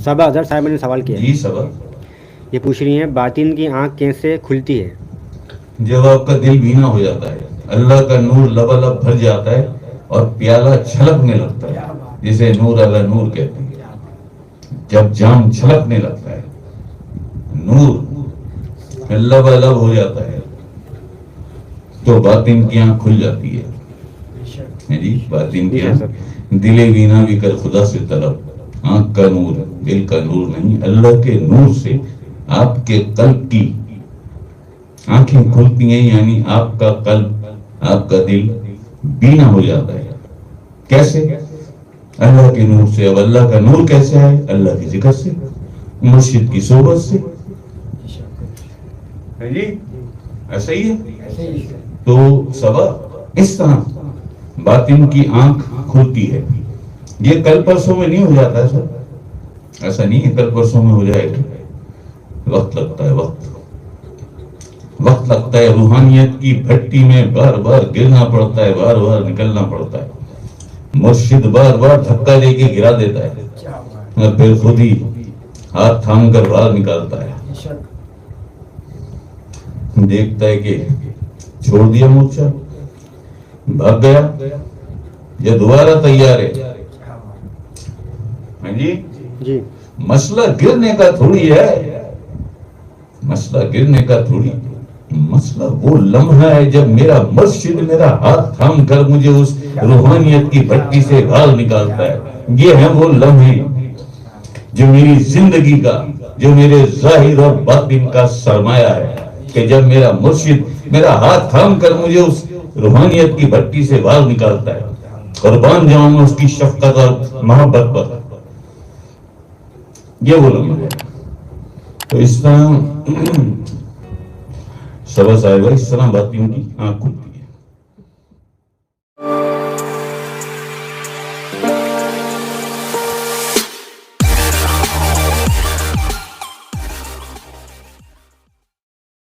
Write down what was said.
صبا اظہر صاحب نے سوال کیا ہے، جی صبا، یہ پوچھ رہی ہیں باطن کی آنکھ کیسے کھلتی ہے؟ جب آپ کا دل بینا ہو جاتا ہے، اللہ کا نور لبالب بھر جاتا ہے اور پیالہ چھلکنے لگتا ہے، جسے نور علی نور کہتے ہیں. جب جام چھلکنے لگتا ہے، نور لبالب ہو جاتا ہے، تو باطن کی آنکھ کھل جاتی ہے. جی باطن جی کی شاہ آنکھ. صاحب. دل بینا بھی کر خدا سے طلب، آنکھ کا نور دل کا نور نہیں، اللہ کے نور سے آپ کے قلب کی آنکھیں کھلتی ہیں، یعنی آپ کا قلب، آپ کا دل بینا ہو جاتا ہے. کیسے؟ اللہ کے نور سے. اب اللہ کا نور کیسے ہے؟ اللہ کی ذکر سے، مرشد کی صحبت سے. جی ایسا ہی ہے. تو صبا اس طرح باطن کی آنکھ کھلتی ہے. یہ کل پرسوں میں نہیں ہو جاتا ہے سر، ایسا نہیں ہے کل پرسوں میں ہو جائے گا. وقت لگتا ہے، وقت لگتا ہے. روحانیت کی بھٹی میں بار بار گرنا پڑتا ہے، بار بار نکلنا پڑتا ہے. مرشد بار بار دھکا دے کے گرا دیتا ہے اور پھر خود ہی ہاتھ تھام کر باہر نکالتا ہے. دیکھتا ہے کہ چھوڑ دیا مورچہ، بھاگ گیا، یہ دوبارہ تیار ہے. ہاں جی. جی مسئلہ گرنے کا تھوڑی ہے، مسئلہ گرنے کا تھوڑی، مسئلہ وہ لمحہ ہے جب میرا مرشد میرا ہاتھ تھام کر مجھے اس روحانیت کی بھٹی سے باہر نکالتا ہے. یہ ہے وہ لمحے جو میری زندگی کا، جو میرے ظاہر اور باطن کا سرمایہ ہے، کہ جب میرا مرشد میرا ہاتھ تھام کر مجھے اس روحانیت کی بھٹی سے باہر نکالتا ہے. قربان جاؤں اس کی شفقت اور محبت پر. یہ وہ لمحہ ہے. تو اس طرح صبا صاحبہ، اس طرح باطن کی آنکھ کھلتی ہے.